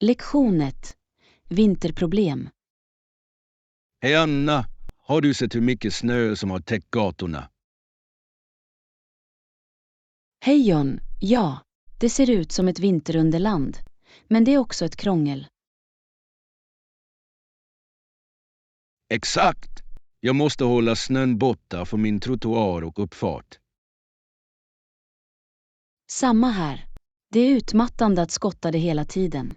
Lektion 1. Vinterproblem. Hej Anna, har du sett hur mycket snö som har täckt gatorna? Hej John, ja, det ser ut som ett vinterunderland. Men det är också ett krångel. Exakt! Jag måste hålla snön borta från min trottoar och uppfart. Samma här. Det är utmattande att skotta det hela tiden.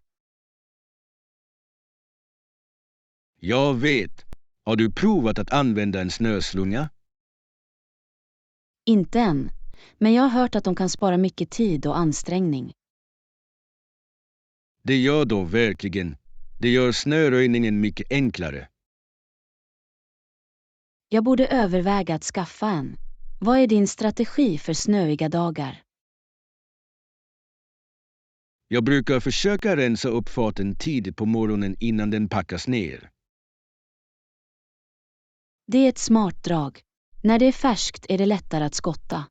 Jag vet. Har du provat att använda en snöslunga? Inte än, men jag har hört att de kan spara mycket tid och ansträngning. Det gör då verkligen. Det gör snöröjningen mycket enklare. Jag borde överväga att skaffa en. Vad är din strategi för snöiga dagar? Jag brukar försöka rensa uppfarten tidigt på morgonen innan den packas ner. Det är ett smart drag. När det är färskt är det lättare att skotta.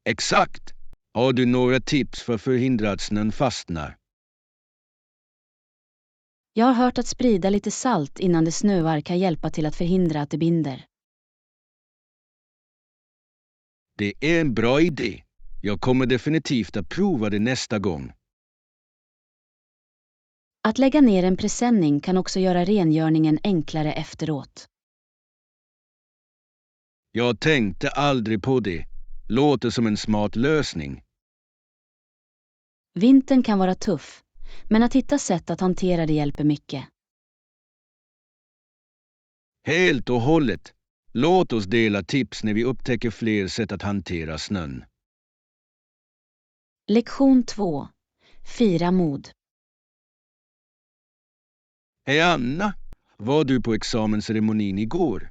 Exakt! Har du några tips för att förhindra att snön fastnar? Jag har hört att sprida lite salt innan det snöar kan hjälpa till att förhindra att det binder. Det är en bra idé. Jag kommer definitivt att prova det nästa gång. Att lägga ner en presenning kan också göra rengöringen enklare efteråt. Jag tänkte aldrig på det. Låter som en smart lösning. Vintern kan vara tuff, men att hitta sätt att hantera det hjälper mycket. Helt och hållet. Låt oss dela tips när vi upptäcker fler sätt att hantera snön. Lektion 2. Fira mod. Hej Anna, var du på examensceremonin igår?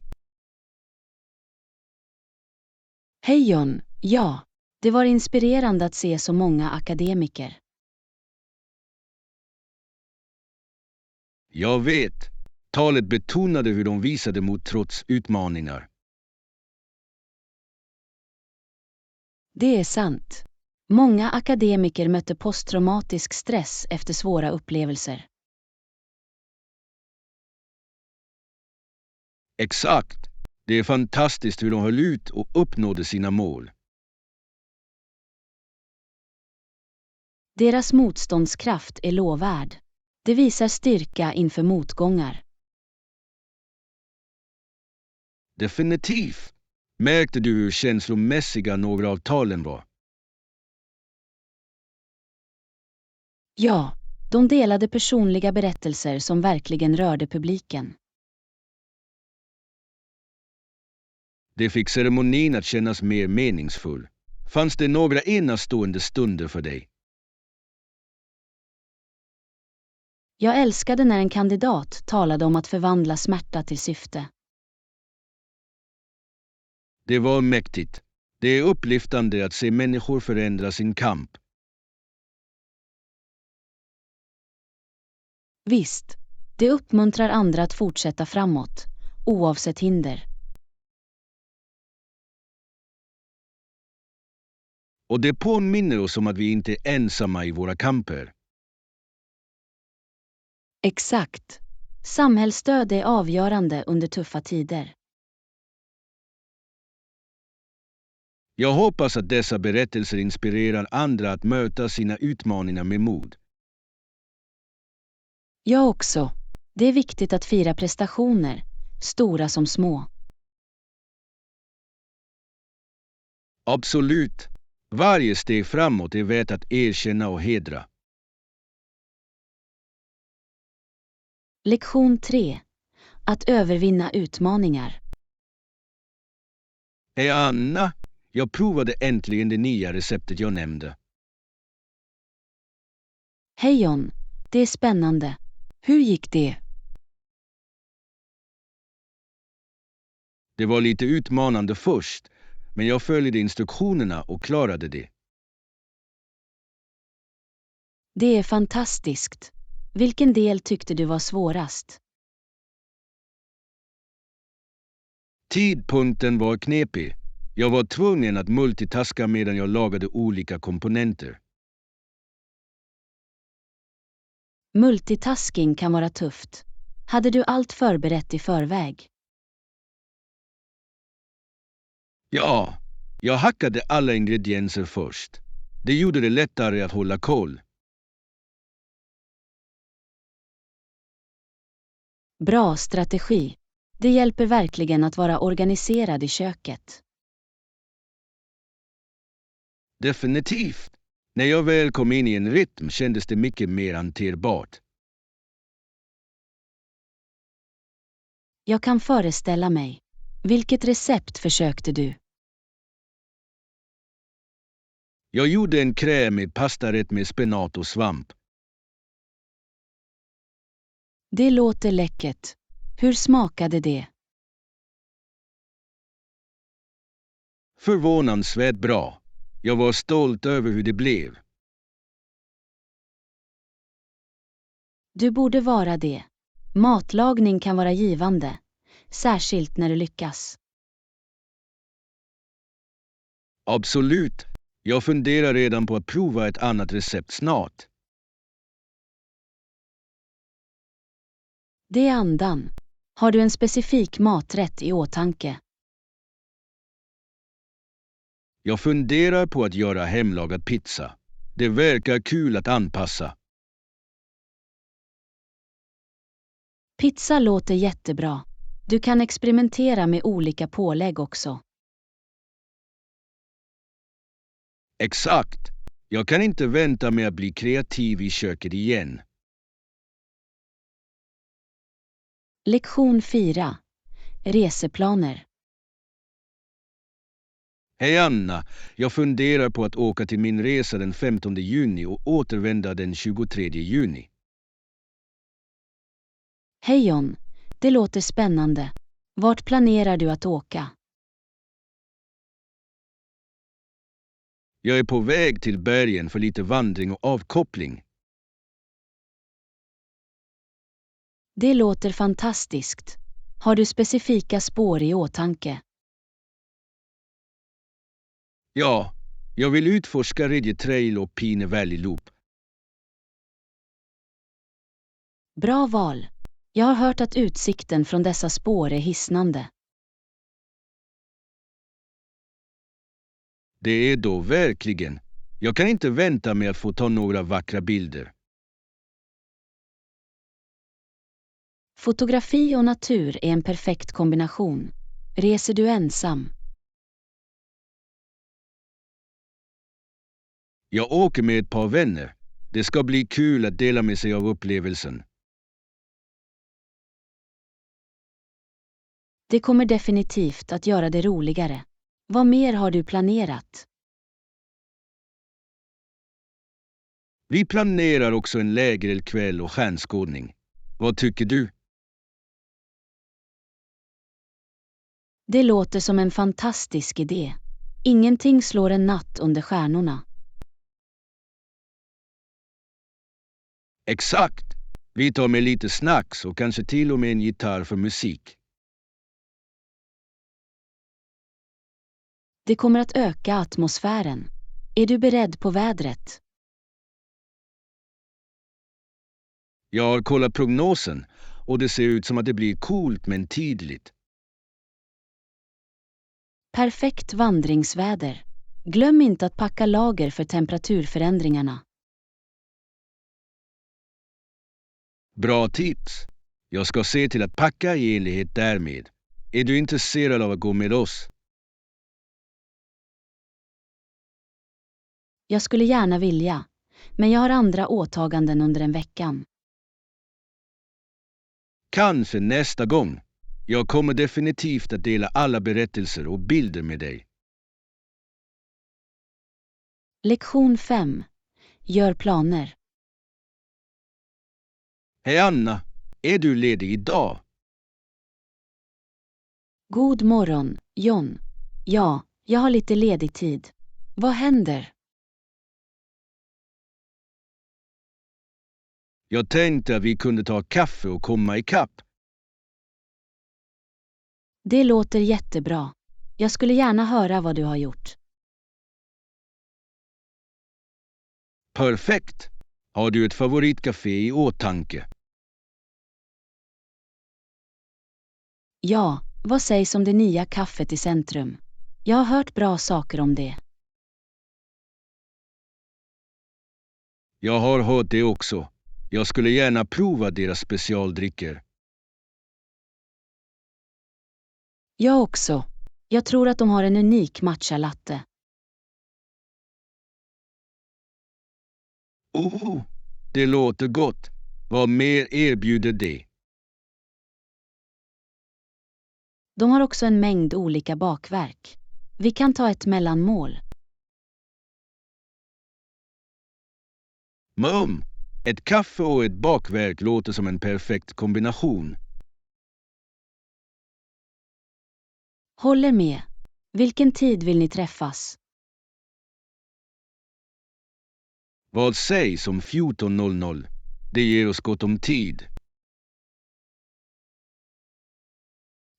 Hej John, ja, det var inspirerande att se så många akademiker. Jag vet. Talet betonade hur de visade mot trots utmaningar. Det är sant. Många akademiker mötte posttraumatisk stress efter svåra upplevelser. Exakt. Det är fantastiskt hur de höll ut och uppnådde sina mål. Deras motståndskraft är lovvärd. Det visar styrka inför motgångar. Definitivt. Märkte du hur känslomässiga några av talen var? Ja, de delade personliga berättelser som verkligen rörde publiken. Det fick ceremonin att kännas mer meningsfull. Fanns det några enastående stunder för dig? Jag älskade när en kandidat talade om att förvandla smärta till syfte. Det var mäktigt. Det är upplyftande att se människor förändra sin kamp. Visst, det uppmuntrar andra att fortsätta framåt, oavsett hinder. Och det påminner oss om att vi inte är ensamma i våra kamper. Exakt. Samhällsstöd är avgörande under tuffa tider. Jag hoppas att dessa berättelser inspirerar andra att möta sina utmaningar med mod. Jag också. Det är viktigt att fira prestationer, stora som små. Absolut. Varje steg framåt är värt att erkänna och hedra. Lektion 3. Att övervinna utmaningar. Hej Anna, jag provade äntligen det nya receptet jag nämnde. Hej John, det är spännande. Hur gick det? Det var lite utmanande först, men jag följde instruktionerna och klarade det. Det är fantastiskt. Vilken del tyckte du var svårast? Tidpunkten var knepig. Jag var tvungen att multitaska medan jag lagade olika komponenter. Multitasking kan vara tufft. Hade du allt förberett i förväg? Ja, jag hackade alla ingredienser först. Det gjorde det lättare att hålla koll. Bra strategi. Det hjälper verkligen att vara organiserad i köket. Definitivt. När jag väl kom in i en rytm kändes det mycket mer hanterbart. Jag kan föreställa mig. Vilket recept försökte du? Jag gjorde en krämig pastarätt med spenat och svamp. Det låter läckert. Hur smakade det? Förvånansvärt bra. Jag var stolt över hur det blev. Du borde vara det. Matlagning kan vara givande, särskilt när du lyckas. Absolut. Jag funderar redan på att prova ett annat recept snart. Det är andan. Har du en specifik maträtt i åtanke? Jag funderar på att göra hemlagad pizza. Det verkar kul att anpassa. Pizza låter jättebra. Du kan experimentera med olika pålägg också. Exakt. Jag kan inte vänta med att bli kreativ i köket igen. Lektion 4. Reseplaner. Hej Anna, jag funderar på att åka till min resa den 15 juni och återvända den 23 juni. Hej John, det låter spännande. Vart planerar du att åka? Jag är på väg till bergen för lite vandring och avkoppling. Det låter fantastiskt. Har du specifika spår i åtanke? Ja, jag vill utforska Ridge Trail och Pine Valley Loop. Bra val. Jag har hört att utsikten från dessa spår är hisnande. Det är då verkligen. Jag kan inte vänta med att få ta några vackra bilder. Fotografi och natur är en perfekt kombination. Reser du ensam? Jag åker med ett par vänner. Det ska bli kul att dela med sig av upplevelsen. Det kommer definitivt att göra det roligare. Vad mer har du planerat? Vi planerar också en lägerelkväll och stjärnskådning. Vad tycker du? Det låter som en fantastisk idé. Ingenting slår en natt under stjärnorna. Exakt. Vi tar med lite snacks och kanske till och med en gitarr för musik. Det kommer att öka atmosfären. Är du beredd på vädret? Jag har kollat prognosen och det ser ut som att det blir coolt men tidligt. Perfekt vandringsväder. Glöm inte att packa lager för temperaturförändringarna. Bra tips. Jag ska se till att packa i enlighet därmed. Är du intresserad av att gå med oss? Jag skulle gärna vilja, men jag har andra åtaganden under en veckan. Kanske nästa gång. Jag kommer definitivt att dela alla berättelser och bilder med dig. Lektion 5. Gör planer. Hej Anna, är du ledig idag? God morgon, John. Ja, jag har lite ledig tid. Vad händer? Jag tänkte att vi kunde ta kaffe och komma ikapp. Det låter jättebra. Jag skulle gärna höra vad du har gjort. Perfekt. Har du ett favoritcafé i åtanke? Ja, vad sägs om det nya kaffet i centrum? Jag har hört bra saker om det. Jag har hört det också. Jag skulle gärna prova deras specialdrycker. Jag också. Jag tror att de har en unik matcha latte. Oh, det låter gott. Vad mer erbjuder det? De har också en mängd olika bakverk. Vi kan ta ett mellanmål. Ett kaffe och ett bakverk låter som en perfekt kombination. Håller med. Vilken tid vill ni träffas? Vad sägs om 14:00? Det ger oss gott om tid.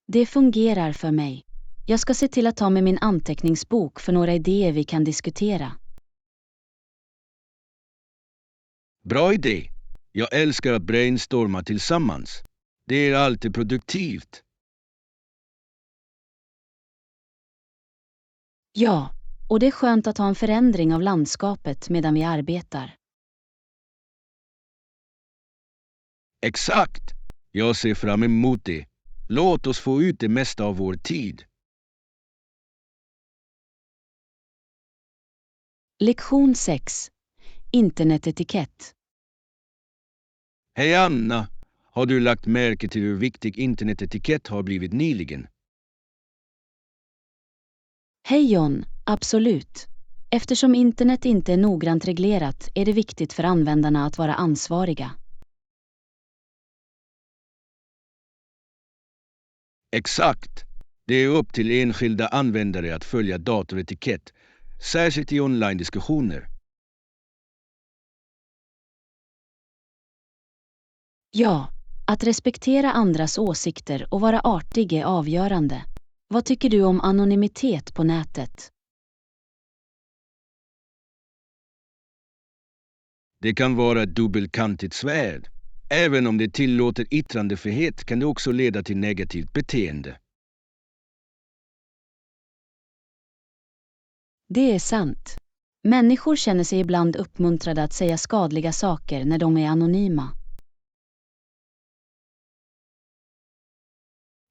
Det fungerar för mig. Jag ska se till att ta med min anteckningsbok för några idéer vi kan diskutera. Bra idé. Jag älskar att brainstorma tillsammans. Det är alltid produktivt. Ja, och det är skönt att ha en förändring av landskapet medan vi arbetar. Exakt. Jag ser fram emot det. Låt oss få ut det mesta av vår tid. Lektion 6. Internetetikett. Hej Anna, har du lagt märke till hur viktig internetetikett har blivit nyligen? Hej John, absolut. Eftersom internet inte är noggrant reglerat är det viktigt för användarna att vara ansvariga. Exakt. Det är upp till enskilda användare att följa datoretikett, särskilt i online-diskussioner. Ja, att respektera andras åsikter och vara artig är avgörande. Vad tycker du om anonymitet på nätet? Det kan vara ett dubbelkantigt svärd. Även om det tillåter yttrandefrihet kan det också leda till negativt beteende. Det är sant. Människor känner sig ibland uppmuntrade att säga skadliga saker när de är anonyma.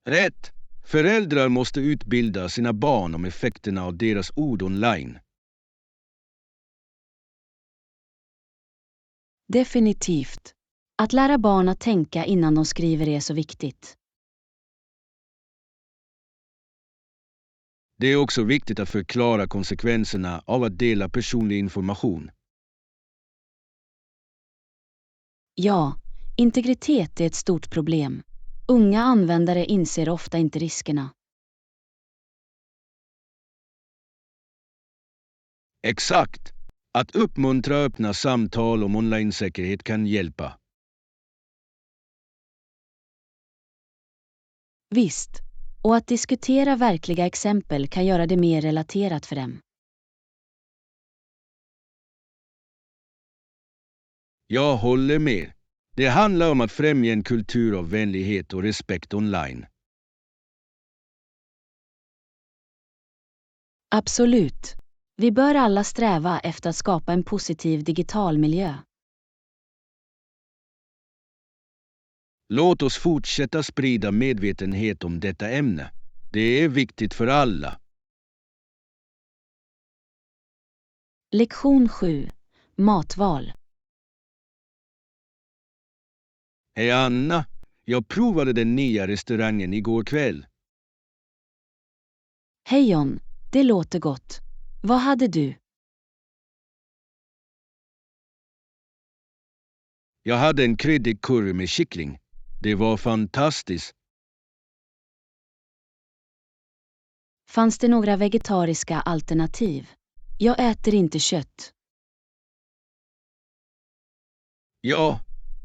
Rätt! Föräldrar måste utbilda sina barn om effekterna av deras ord online. Definitivt. Att lära barn att tänka innan de skriver är så viktigt. Det är också viktigt att förklara konsekvenserna av att dela personlig information. Ja, integritet är ett stort problem. Unga användare inser ofta inte riskerna. Exakt! Att uppmuntra öppna samtal om online-säkerhet kan hjälpa. Visst, och att diskutera verkliga exempel kan göra det mer relaterat för dem. Jag håller med. Det handlar om att främja en kultur av vänlighet och respekt online. Absolut. Vi bör alla sträva efter att skapa en positiv digital miljö. Låt oss fortsätta sprida medvetenhet om detta ämne. Det är viktigt för alla. Lektion 7. Matval. Hej Anna, jag provade den nya restaurangen igår kväll. Hej John, det låter gott. Vad hade du? Jag hade en kryddig curry med kyckling. Det var fantastiskt. Fanns det några vegetariska alternativ? Jag äter inte kött. Ja,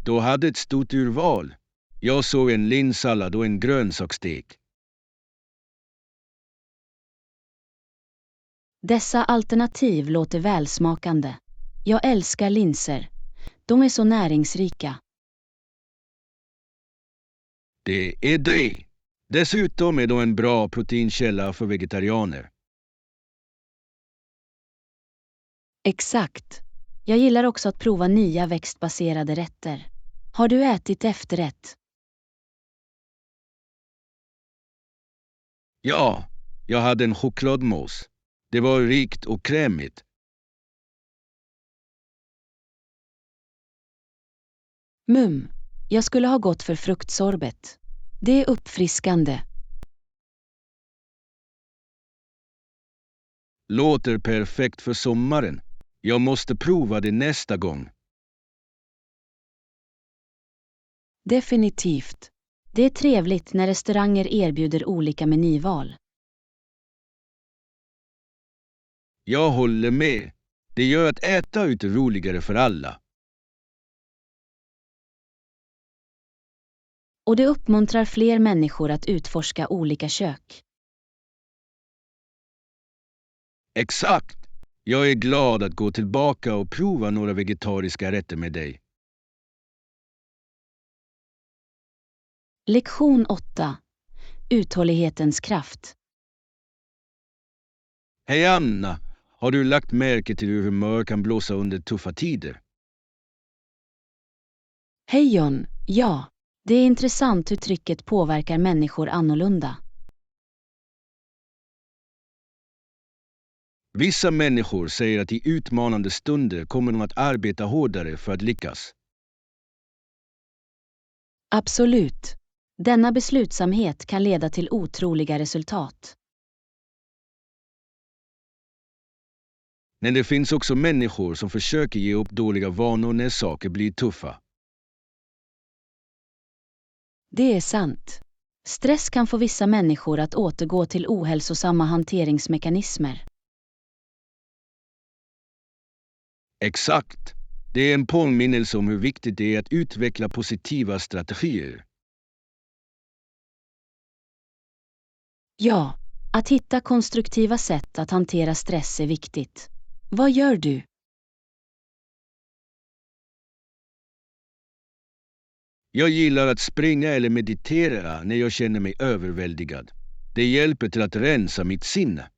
då hade ett stort urval. Jag såg en linssallad och en grönsaksstek. Dessa alternativ låter välsmakande. Jag älskar linser. De är så näringsrika. Det är det. Dessutom är de en bra proteinkälla för vegetarianer. Exakt. Jag gillar också att prova nya växtbaserade rätter. Har du ätit efterrätt? Ja, jag hade en chokladmousse. Det var rikt och krämigt. Jag skulle ha gått för fruktsorbet. Det är uppfriskande. Låter perfekt för sommaren. Jag måste prova det nästa gång. Definitivt. Det är trevligt när restauranger erbjuder olika menyval. Jag håller med. Det gör att äta ute roligare för alla. Och det uppmuntrar fler människor att utforska olika kök. Exakt. Jag är glad att gå tillbaka och prova några vegetariska rätter med dig. Lektion 8. Uthållighetens kraft. Hej Anna, har du lagt märke till hur humör kan blåsa under tuffa tider? Hej John, ja. Det är intressant hur trycket påverkar människor annorlunda. Vissa människor säger att i utmanande stunder kommer de att arbeta hårdare för att lyckas. Absolut. Denna beslutsamhet kan leda till otroliga resultat. Men det finns också människor som försöker ge upp dåliga vanor när saker blir tuffa. Det är sant. Stress kan få vissa människor att återgå till ohälsosamma hanteringsmekanismer. Exakt. Det är en påminnelse om hur viktigt det är att utveckla positiva strategier. Ja, att hitta konstruktiva sätt att hantera stress är viktigt. Vad gör du? Jag gillar att springa eller meditera när jag känner mig överväldigad. Det hjälper till att rensa mitt sinne.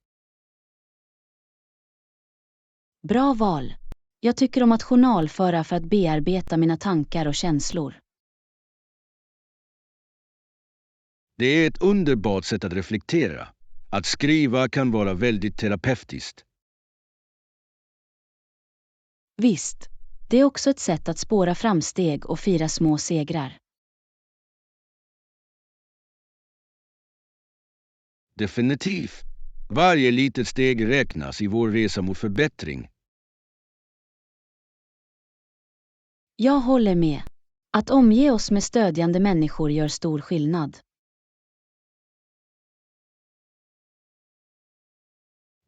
Bra val. Jag tycker om att journalföra för att bearbeta mina tankar och känslor. Det är ett underbart sätt att reflektera. Att skriva kan vara väldigt terapeutiskt. Visst, det är också ett sätt att spåra framsteg och fira små segrar. Definitivt. Varje litet steg räknas i vår resa mot förbättring. Jag håller med. Att omge oss med stödjande människor gör stor skillnad.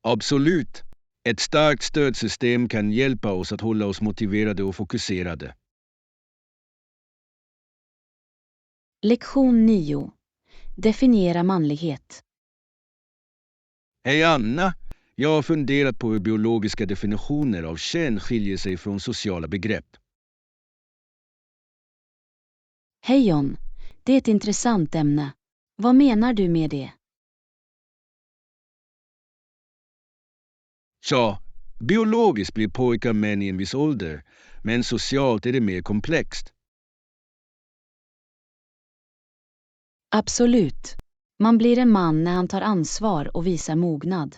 Absolut. Ett starkt stödsystem kan hjälpa oss att hålla oss motiverade och fokuserade. Lektion 9. Definiera manlighet. Hej Anna! Jag har funderat på hur biologiska definitioner av kön skiljer sig från sociala begrepp. Hej John, det är ett intressant ämne. Vad menar du med det? Tja, biologiskt blir pojkar män i en viss ålder, men socialt är det mer komplext. Absolut. Man blir en man när han tar ansvar och visar mognad.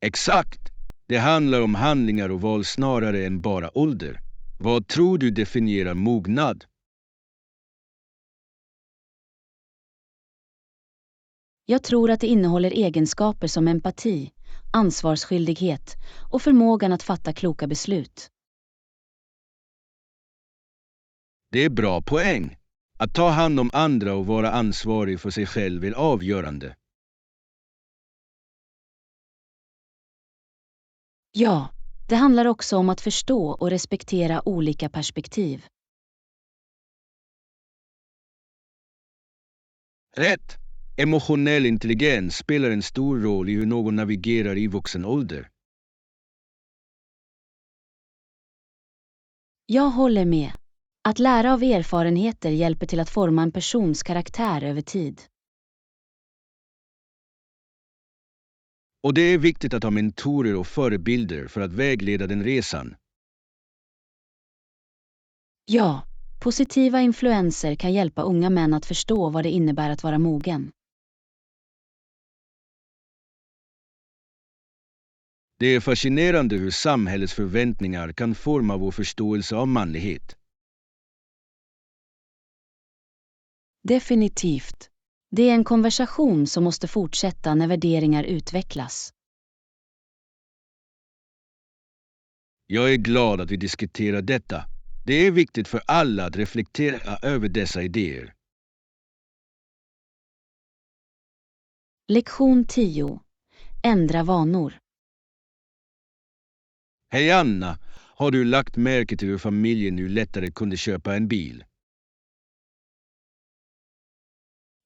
Exakt! Det handlar om handlingar och val snarare än bara ålder. Vad tror du definierar mognad? Jag tror att det innehåller egenskaper som empati, ansvarsskyldighet och förmågan att fatta kloka beslut. Det är bra poäng. Att ta hand om andra och vara ansvarig för sig själv är avgörande. Ja, det handlar också om att förstå och respektera olika perspektiv. Rätt! Emotionell intelligens spelar en stor roll i hur någon navigerar i vuxen ålder. Jag håller med. Att lära av erfarenheter hjälper till att forma en persons karaktär över tid. Och det är viktigt att ha mentorer och förebilder för att vägleda den resan. Ja, positiva influenser kan hjälpa unga män att förstå vad det innebär att vara mogen. Det är fascinerande hur samhällets förväntningar kan forma vår förståelse av manlighet. Definitivt. Det är en konversation som måste fortsätta när värderingar utvecklas. Jag är glad att vi diskuterar detta. Det är viktigt för alla att reflektera över dessa idéer. Lektion 10. Ändra vanor. Hej Anna, har du lagt märke till hur familjen nu lättare kunde köpa en bil?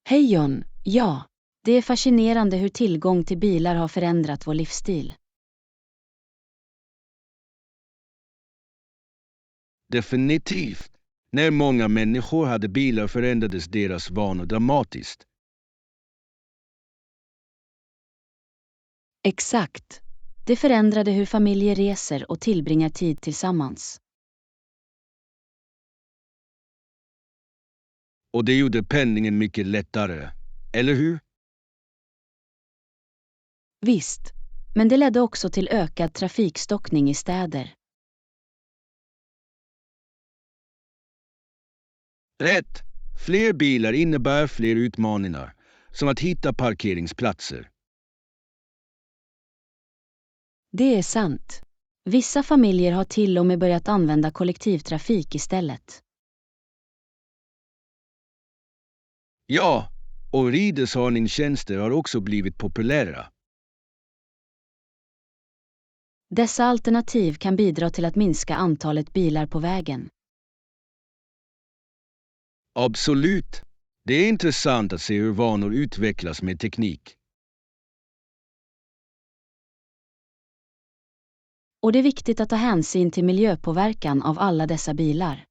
Hej John, ja. Det är fascinerande hur tillgång till bilar har förändrat vår livsstil. Definitivt. När många människor hade bilar förändrades deras vanor dramatiskt. Exakt. Det förändrade hur familjer reser och tillbringar tid tillsammans. Och det gjorde pendlingen mycket lättare, eller hur? Visst, men det ledde också till ökad trafikstockning i städer. Rätt! Fler bilar innebär fler utmaningar, som att hitta parkeringsplatser. Det är sant. Vissa familjer har till och med börjat använda kollektivtrafik istället. Ja, och rideshörningstjänster har också blivit populära. Dessa alternativ kan bidra till att minska antalet bilar på vägen. Absolut. Det är intressant att se hur vanor utvecklas med teknik. Och det är viktigt att ta hänsyn till miljöpåverkan av alla dessa bilar.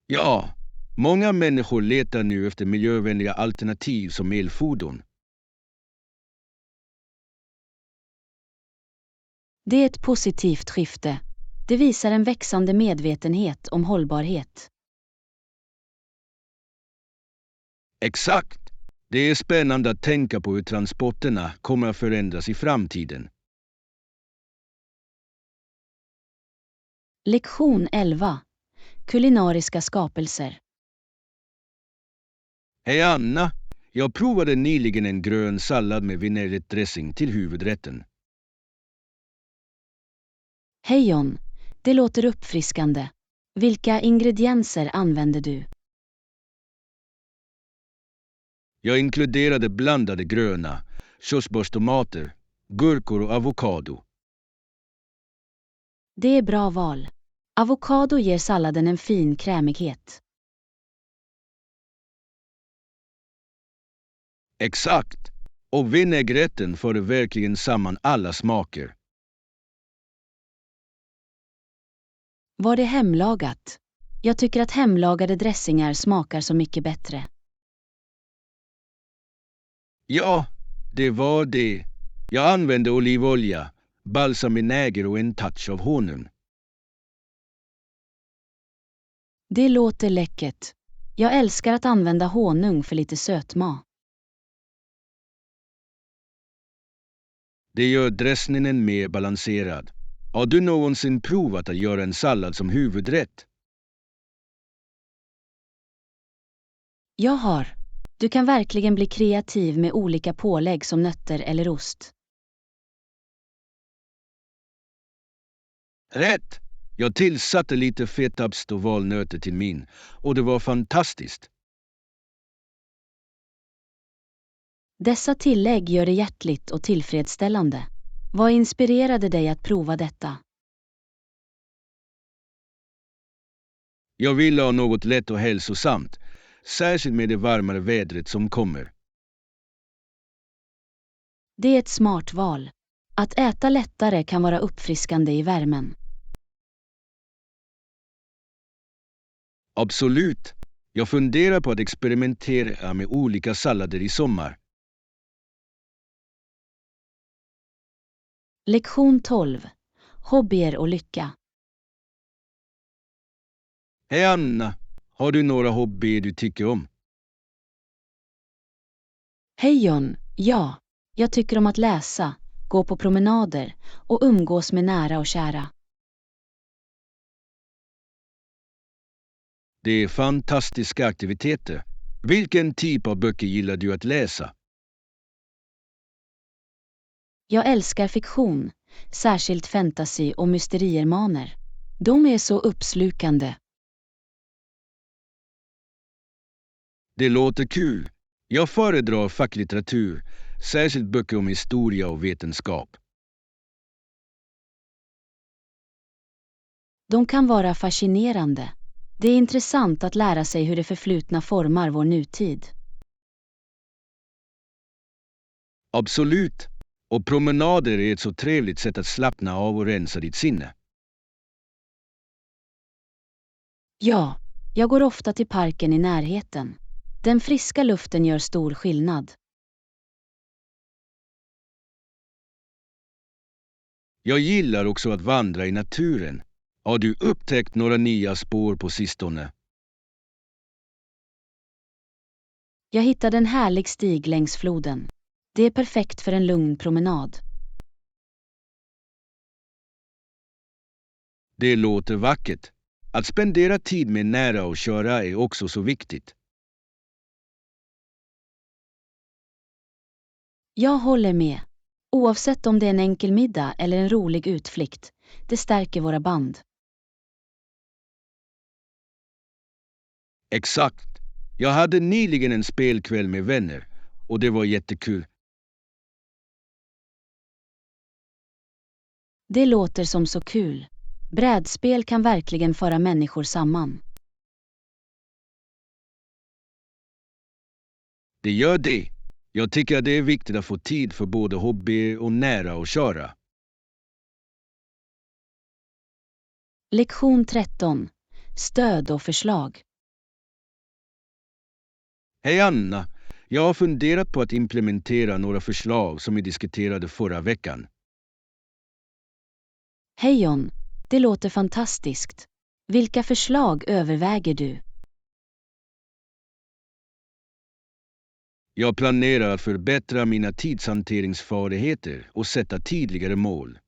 Ja, många människor letar nu efter miljövänliga alternativ som elfordon. Det är ett positivt skifte. Det visar en växande medvetenhet om hållbarhet. Exakt. Det är spännande att tänka på hur transporterna kommer att förändras i framtiden. Lektion 11. Kulinariska skapelser. Hej Anna, jag provade nyligen en grön sallad med vinägretdressing till huvudrätten. Hej John, det låter uppfriskande. Vilka ingredienser använder du? Jag inkluderade blandade gröna, körsbärstomater, gurkor och avokado. Det är bra val. Avokado ger salladen en fin krämighet. Exakt. Och vinägretten förde verkligen samman alla smaker. Var det hemlagat? Jag tycker att hemlagade dressingar smakar så mycket bättre. Ja, det var det. Jag använde olivolja, balsamvinäger och en touch av honung. Det låter läckert. Jag älskar att använda honung för lite sötma. Det gör dressningen mer balanserad. Har du någonsin provat att göra en sallad som huvudrätt? Jag har. Du kan verkligen bli kreativ med olika pålägg som nötter eller ost. Rätt! Jag tillsatte lite fetaost och valnötter till min, och det var fantastiskt. Dessa tillägg gör det hjärtligt och tillfredsställande. Vad inspirerade dig att prova detta? Jag ville ha något lätt och hälsosamt, särskilt med det varmare vädret som kommer. Det är ett smart val. Att äta lättare kan vara uppfriskande i värmen. Absolut. Jag funderar på att experimentera med olika sallader i sommar. Lektion 12. Hobbyer och lycka. Hej Anna, har du några hobbyer du tycker om? Hej John, ja. Jag tycker om att läsa, gå på promenader och umgås med nära och kära. Det är fantastiska aktiviteter. Vilken typ av böcker gillar du att läsa? Jag älskar fiktion, särskilt fantasy och mysteriermaner. De är så uppslukande. Det låter kul. Jag föredrar facklitteratur, särskilt böcker om historia och vetenskap. De kan vara fascinerande. Det är intressant att lära sig hur det förflutna formar vår nutid. Absolut. Och promenader är ett så trevligt sätt att slappna av och rensa ditt sinne. Ja, jag går ofta till parken i närheten. Den friska luften gör stor skillnad. Jag gillar också att vandra i naturen. Har du upptäckt några nya spår på sistone? Jag hittade en härlig stig längs floden. Det är perfekt för en lugn promenad. Det låter vackert. Att spendera tid med nära och köra är också så viktigt. Jag håller med. Oavsett om det är en enkel middag eller en rolig utflykt, det stärker våra band. Exakt. Jag hade nyligen en spelkväll med vänner och det var jättekul. Det låter som så kul. Brädspel kan verkligen föra människor samman. Det gör det. Jag tycker att det är viktigt att få tid för både hobby och nära och köra. Lektion 13. Stöd och förslag. Hej Anna, jag har funderat på att implementera några förslag som vi diskuterade förra veckan. Hej John, det låter fantastiskt. Vilka förslag överväger du? Jag planerar att förbättra mina tidshanteringsfärdigheter och sätta tydligare mål.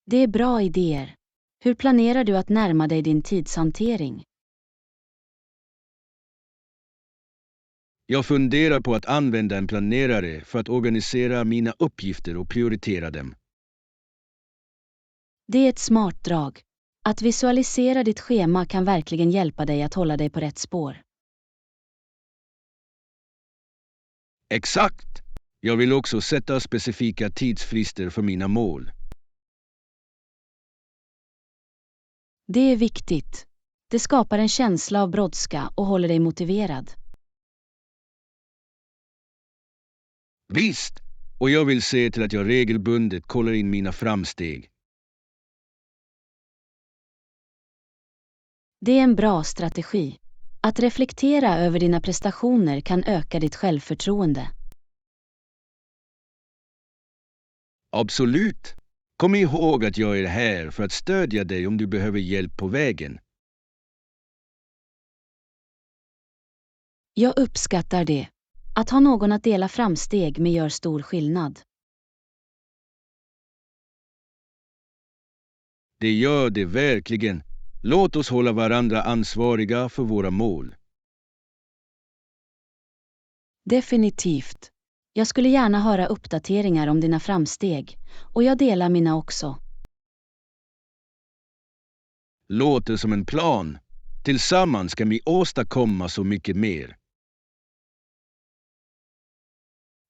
Det är bra idéer. Hur planerar du att närma dig din tidshantering? Jag funderar på att använda en planerare för att organisera mina uppgifter och prioritera dem. Det är ett smart drag. Att visualisera ditt schema kan verkligen hjälpa dig att hålla dig på rätt spår. Exakt! Jag vill också sätta specifika tidsfrister för mina mål. Det är viktigt. Det skapar en känsla av brådska och håller dig motiverad. Visst! Och jag vill se till att jag regelbundet kollar in mina framsteg. Det är en bra strategi. Att reflektera över dina prestationer kan öka ditt självförtroende. Absolut! Kom ihåg att jag är här för att stödja dig om du behöver hjälp på vägen. Jag uppskattar det. Att ha någon att dela framsteg med gör stor skillnad. Det gör det verkligen. Låt oss hålla varandra ansvariga för våra mål. Definitivt. Jag skulle gärna höra uppdateringar om dina framsteg, och jag delar mina också. Låter som en plan. Tillsammans kan vi åstadkomma så mycket mer.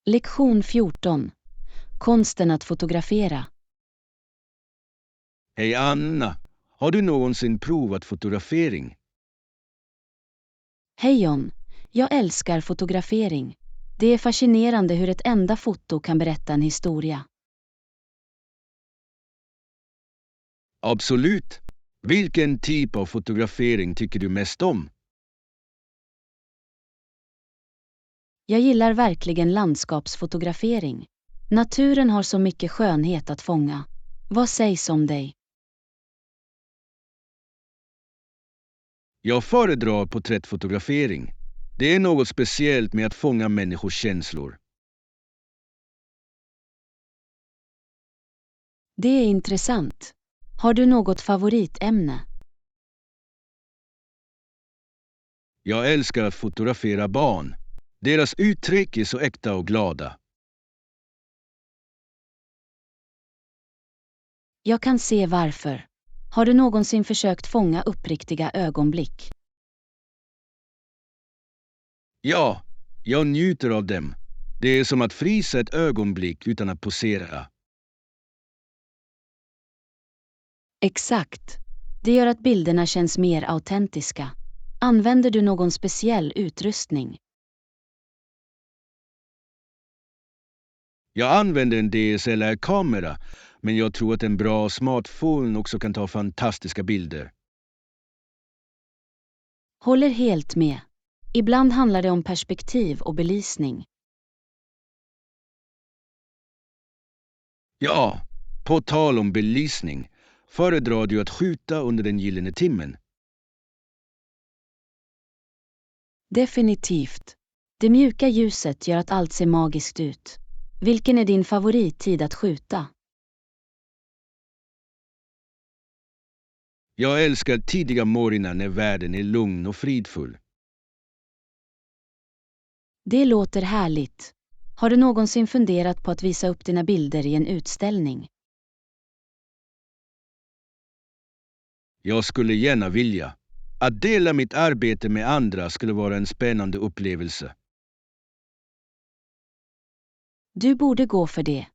Lektion 14. Konsten att fotografera. Hej Anna, har du någonsin provat fotografering? Hej John, jag älskar fotografering. Det är fascinerande hur ett enda foto kan berätta en historia. Absolut. Vilken typ av fotografering tycker du mest om? Jag gillar verkligen landskapsfotografering. Naturen har så mycket skönhet att fånga. Vad sägs om dig? Jag föredrar porträttfotografering. Det är något speciellt med att fånga människors känslor. Det är intressant. Har du något favoritämne? Jag älskar att fotografera barn. Deras uttryck är så äkta och glada. Jag kan se varför. Har du någonsin försökt fånga uppriktiga ögonblick? Ja, jag njuter av dem. Det är som att frysa ett ögonblick utan att posera. Exakt. Det gör att bilderna känns mer autentiska. Använder du någon speciell utrustning? Jag använder en DSLR-kamera, men jag tror att en bra smartphone också kan ta fantastiska bilder. Håller helt med. Ibland handlar det om perspektiv och belysning. Ja, på tal om belysning, föredrar du att skjuta under den gyllene timmen? Definitivt. Det mjuka ljuset gör att allt ser magiskt ut. Vilken är din favorittid att skjuta? Jag älskar tidiga morgnar när världen är lugn och fridfull. Det låter härligt. Har du någonsin funderat på att visa upp dina bilder i en utställning? Jag skulle gärna vilja. Att dela mitt arbete med andra skulle vara en spännande upplevelse. Du borde gå för det.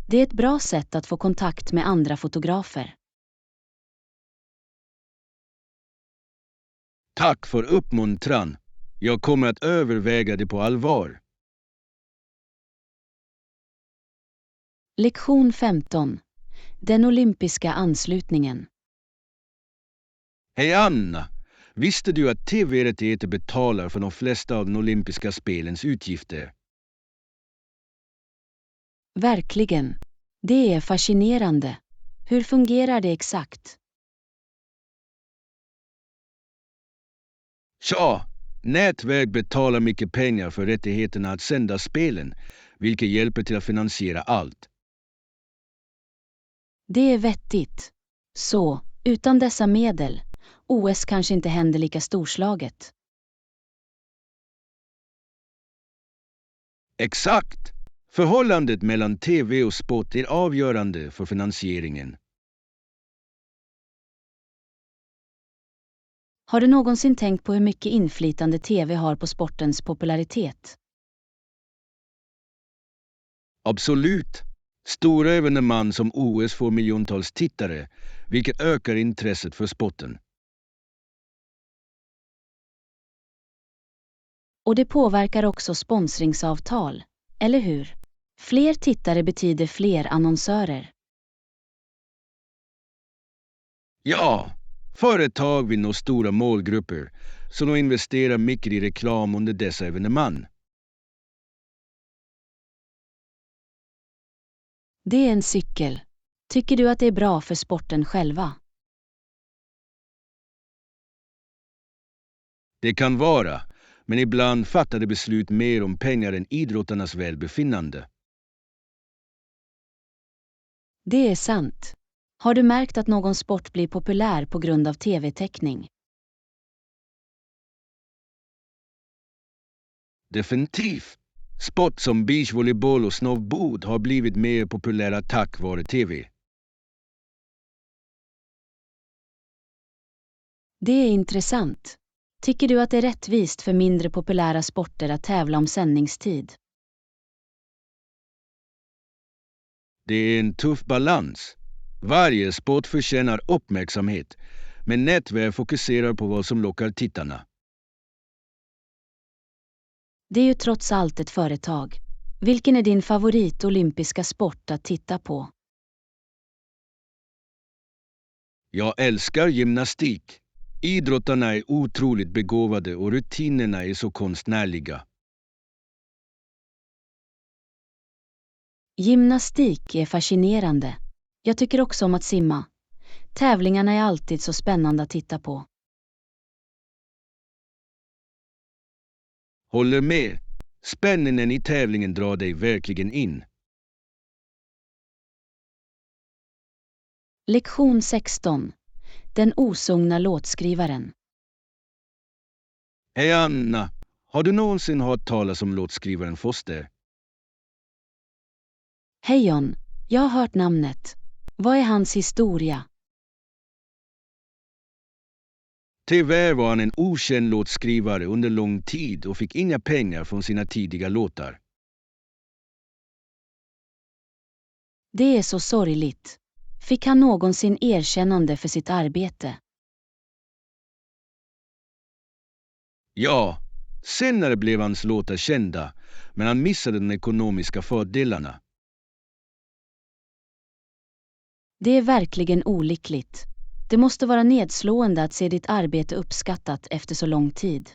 Det är ett bra sätt att få kontakt med andra fotografer. Tack för uppmuntran. Jag kommer att överväga det på allvar. Lektion 15. Den olympiska anslutningen. Hej Anna! Visste du att TV-rättigheter betalar för de flesta av de olympiska spelens utgifter? Verkligen. Det är fascinerande. Hur fungerar det exakt? Tja, nätverk betalar mycket pengar för rättigheterna att sända spelen, vilket hjälper till att finansiera allt. Det är vettigt. Så, utan dessa medel, OS kanske inte händer lika storslaget. Exakt! Förhållandet mellan TV och sport är avgörande för finansieringen. Har du någonsin tänkt på hur mycket inflytande TV har på sportens popularitet? Absolut! Stora evenemang som OS får miljontals tittare, vilket ökar intresset för sporten. Och det påverkar också sponsringsavtal, eller hur? Fler tittare betyder fler annonsörer. Ja, företag vill nå stora målgrupper, så de investerar mycket i reklam under dessa evenemang. Det är en cykel. Tycker du att det är bra för sporten själva? Det kan vara, men ibland fattar de beslut mer om pengar än idrottarnas välbefinnande. Det är sant. Har du märkt att någon sport blir populär på grund av TV-täckning? Definitivt. Sport som beachvolleyboll och snowboard har blivit mer populära tack vare TV. Det är intressant. Tycker du att det är rättvist för mindre populära sporter att tävla om sändningstid? Det är en tuff balans. Varje sport förtjänar uppmärksamhet, men nätverk fokuserar på vad som lockar tittarna. Det är ju trots allt ett företag. Vilken är din favorit olympiska sport att titta på? Jag älskar gymnastik. Idrottarna är otroligt begåvade och rutinerna är så konstnärliga. Gymnastik är fascinerande. Jag tycker också om att simma. Tävlingarna är alltid så spännande att titta på. Håller med. Spänningen i tävlingen drar dig verkligen in. Lektion 16. Den osungna låtskrivaren. Hej Anna, har du någonsin hört talas om låtskrivaren Foster? Hej John, jag har hört namnet. Vad är hans historia? Tyvärr var han en okänd låtskrivare under lång tid och fick inga pengar från sina tidiga låtar. Det är så sorgligt. Fick han någonsin erkännande för sitt arbete? Ja, senare blev hans låtar kända, men han missade de ekonomiska fördelarna. Det är verkligen olyckligt. Det måste vara nedslående att se ditt arbete uppskattat efter så lång tid.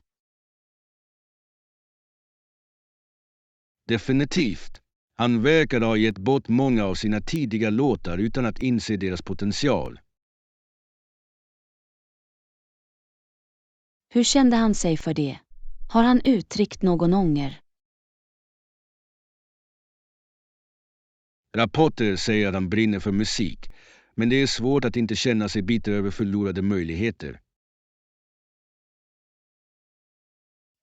Definitivt. Han verkar ha gett bort många av sina tidiga låtar utan att inse deras potential. Hur kände han sig för det? Har han uttryckt någon ånger? Rapporter säger att han brinner för musik, men det är svårt att inte känna sig bitter över förlorade möjligheter.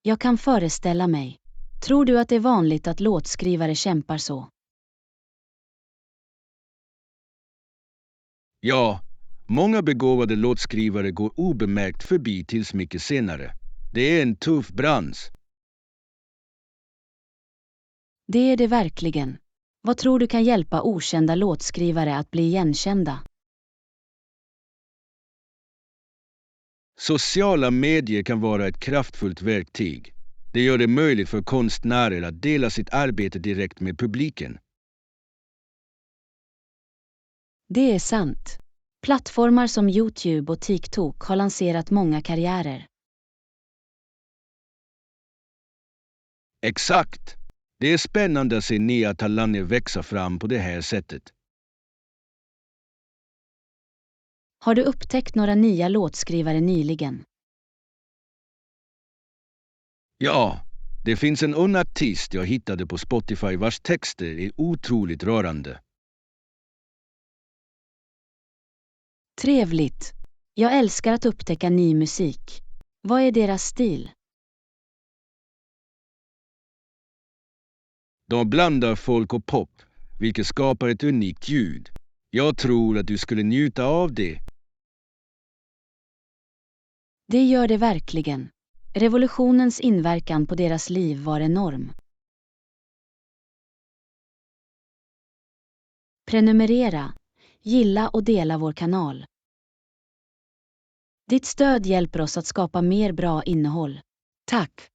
Jag kan föreställa mig. Tror du att det är vanligt att låtskrivare kämpar så? Ja, många begåvade låtskrivare går obemärkt förbi tills mycket senare. Det är en tuff bransch. Det är det verkligen. Vad tror du kan hjälpa okända låtskrivare att bli igenkända? Sociala medier kan vara ett kraftfullt verktyg. Det gör det möjligt för konstnärer att dela sitt arbete direkt med publiken. Det är sant. Plattformar som YouTube och TikTok har lanserat många karriärer. Exakt. Det är spännande att se nya talanger växa fram på det här sättet. Har du upptäckt några nya låtskrivare nyligen? Ja, det finns en ung artist jag hittade på Spotify vars texter är otroligt rörande. Trevligt. Jag älskar att upptäcka ny musik. Vad är deras stil? De blandar folk och pop, vilket skapar ett unikt ljud. Jag tror att du skulle njuta av det. Det gör det verkligen. Revolutionens inverkan på deras liv var enorm. Prenumerera, gilla och dela vår kanal. Ditt stöd hjälper oss att skapa mer bra innehåll. Tack!